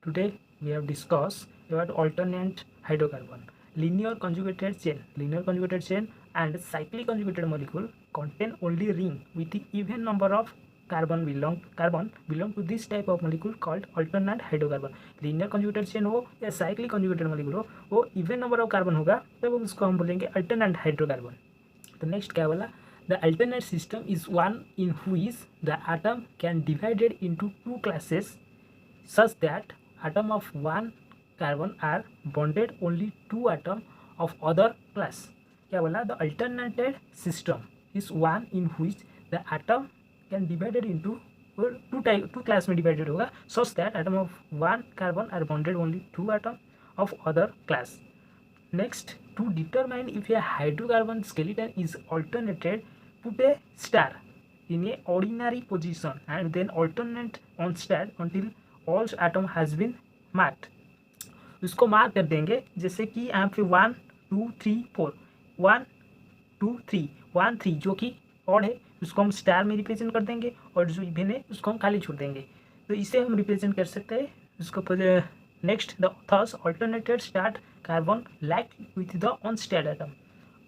Today we have discussed about alternate hydrocarbon, linear conjugated chain and cyclic conjugated molecule contain only ring with the even number of carbon belong to this type of molecule called alternate hydrocarbon. linear conjugated chain हो या cyclic conjugated molecule हो, वो even number of carbon होगा तब उसको हम बोलेंगे alternate hydrocarbon. तो नेक्स्ट क्या बोला, the alternate system is one in which the atom can divided into two classes such that atom of one carbon are bonded only two atom of other class. क्या बोला, the alternated system is one in which द atom can divided into two class में divided होगा such that atom of one carbon are bonded only two atom of other class. Next, to determine if a hydrocarbon skeleton is alternated, put a star in a ordinary position and then alternate on star until all atom has been marked. उसको mark कर देंगे, जैसे कि यहाँ पे 1 2 3 4 1 2 3 1 3 जो कि odd है उसको हम स्टार में रिप्रेजेंट कर देंगे और जो इवन है उसको हम खाली छोड़ देंगे. तो इसे हम रिप्रेजेंट कर सकते हैं उसको. Next, the thus alternated start carbon like with the unstarred atom.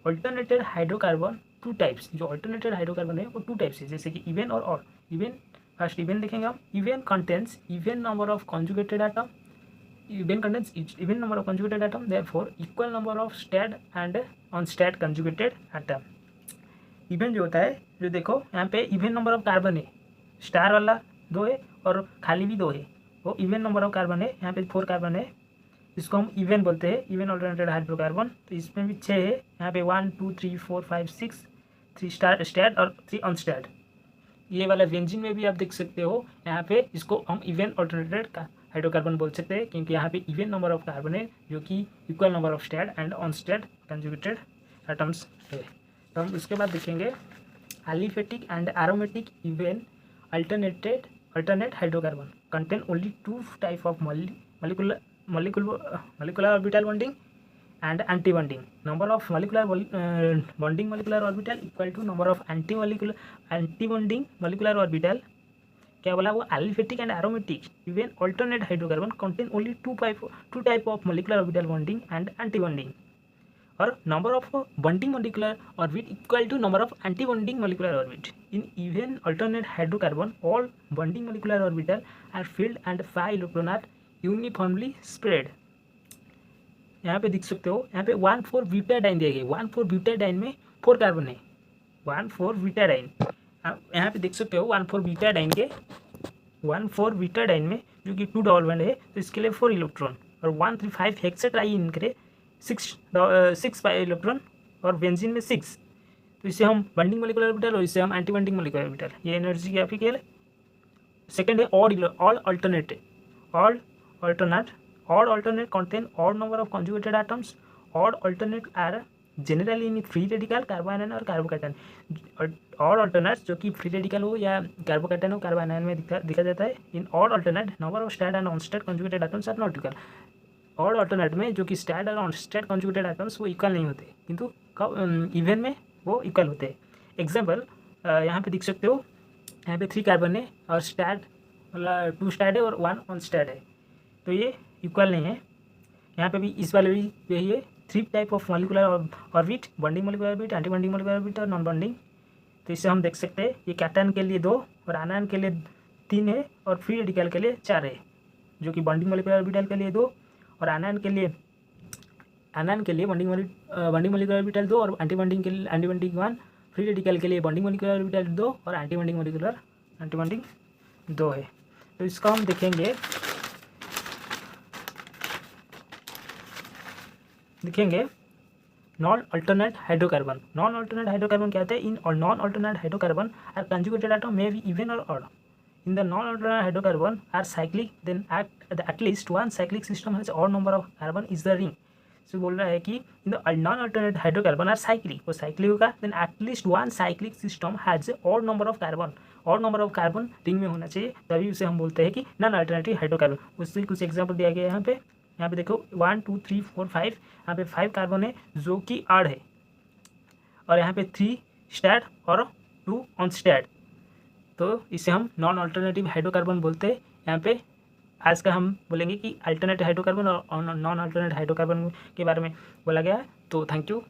Alternated hydrocarbon two types, जो अल्टरनेटेड हाइड्रोकार्बन है वो टू टाइप्स है, जैसे कि इवन और ऑड. इवन, फर्स्ट इवन देखेंगे हम. Even contains even number of conjugated atom. Even contains even number of conjugated atom, therefore equal number of starred and unstarred conjugated atom. Even जो होता है, जो देखो यहाँ पे इवन नंबर ऑफ कार्बन है, स्टार वाला 2 है और खाली भी 2 है, वो इवन नंबर ऑफ कार्बन है. यहाँ पे 4 कार्बन है, इसको हम इवन बोलते हैं, इवन अल्टरनेटेड हाइड्रोकार्बन. तो इसमें भी 6 है, यहाँ पे 1 2 3 4 5 6 3 स्टेयर्ड और 3 अनस्टेयर्ड. ये वाला बेंजीन में भी आप देख सकते हो, यहाँ पे इसको हम इवन अल्टरनेटेड हाइड्रोकार्बन बोल सकते हैं क्योंकि यहाँ पे इवन नंबर ऑफ कार्बन है जो कि equal number of starred and unstarred conjugated atoms है. तो हम उसके बाद देखेंगे aliphatic and aromatic even alternate hydrocarbon contain only two type of molecular orbital bonding and anti-bonding. Number of bonding molecular orbital equal to number of anti-bonding molecular orbital. क्या बोला, वो aliphatic and aromatic even alternate hydrocarbon contain only two type of molecular orbital bonding and anti-bonding. और number of bonding molecular orbit equal to number of anti-bonding molecular orbit. In even alternate hydrocarbon, all bonding molecular orbital are filled and 5 electron are uniformly spread. यहाँ पे देख सकते हो, यहाँ पे 1,4 butadiene दिया गया. 1,4 ब्यूटाडाइन में 4 कार्बन है. 1,4 ब्यूटाडाइन यहाँ पे देख सकते हो, 1,4 ब्यूटाडाइन के 1,4 ब्यूटाडाइन में जो कि 2 डबल बॉन्ड है, तो इसके लिए 4 इलेक्ट्रॉन. और 135 हेक्साट्राइन करे 6 इलेक्ट्रॉन और बेंजीन में 6. तो इसे हम बॉन्डिंग मोलिकुलर ऑर्बिटल और इसे हम एंटी बॉन्डिंग मोलिकुलर ऑर्बिटल. ये एनर्जी ग्राफिकल है. सेकंड है all alternate contain odd number of conjugated atoms. Odd alternate are generally in free radical carbanion और कार्बोकैटायन. ऑड अल्टरनेट जो कि फ्री रेडिकल हो या कार्बोकैटायन हो, कार्बोनाइन में दिखा जाता है. In odd alternate number of starred and unstarred conjugated atoms are not equal. Odd alternate में जो कि स्टेयर्ड और अनस्टेयर्ड कंजुगेटेड एटम्स वो इक्वल नहीं होते, किंतु इवन में वो इक्वल होते हैं. एग्जाम्पल यहाँ पे देख सकते हो, यहाँ पे 3 कार्बन है और स्टेयर्ड मतलब 2 स्टेयर्ड है और 1 अनस्टेयर्ड है, तो ये इक्वल नहीं है. यहाँ पे भी इस वाले भी यही है. 3 type of molecular orbit, bonding molecular orbit, anti bonding molecular orbit और नॉन बॉन्डिंग. तो इससे हम देख सकते हैं ये कैटायन के लिए 2 और आनायन के लिए 3 है और फ्री रेडिकल के लिए 4 है, जो कि बॉन्डिंग मोलिकुलर ऑर्बिटल के लिए 2 और आनायन के लिए बॉन्डिंग मोलिकुलर ऑर्बिटल 2 और एंटी बॉन्डिंग 1. फ्री रेडिकल के लिए बॉन्डिंग मोलिकुलर ऑर्बिटल 2 और एंटी बॉन्डिंग 2 है. तो इसका हम देखेंगे non alternate hydrocarbon. Non alternate hydrocarbon क्या होता है? In non alternate hydrocarbon are conjugated atom may be even और odd. In the non-alternate hydrocarbon are cyclic, then at least one cyclic system has odd number of carbon is the ring. So बोल रहा है कि in the non-alternate hydrocarbon are cyclic, वो cyclic होगा, then at least one cyclic system has odd number of carbon. odd number of carbon ring में होना चाहिए, तभी उसे हम बोलते हैं कि नॉन अल्टरनेटिव हाइड्रोकार्बन. उससे कुछ एग्जाम्पल दिया गया है यहाँ पे देखो 1 2 3 4 5. यहाँ पे 5 कार्बन है जो कि ऑड है और यहाँ पे 3 स्टेयर्ड और 2 अनस्टेयर्ड. तो इसे हम नॉन अल्टरनेटिव हाइड्रोकार्बन बोलते हैं. यहाँ पे आज का हम बोलेंगे कि अल्टरनेट हाइड्रोकार्बन और नॉन अल्टरनेट हाइड्रोकार्बन के बारे में बोला गया है। तो थैंक यू।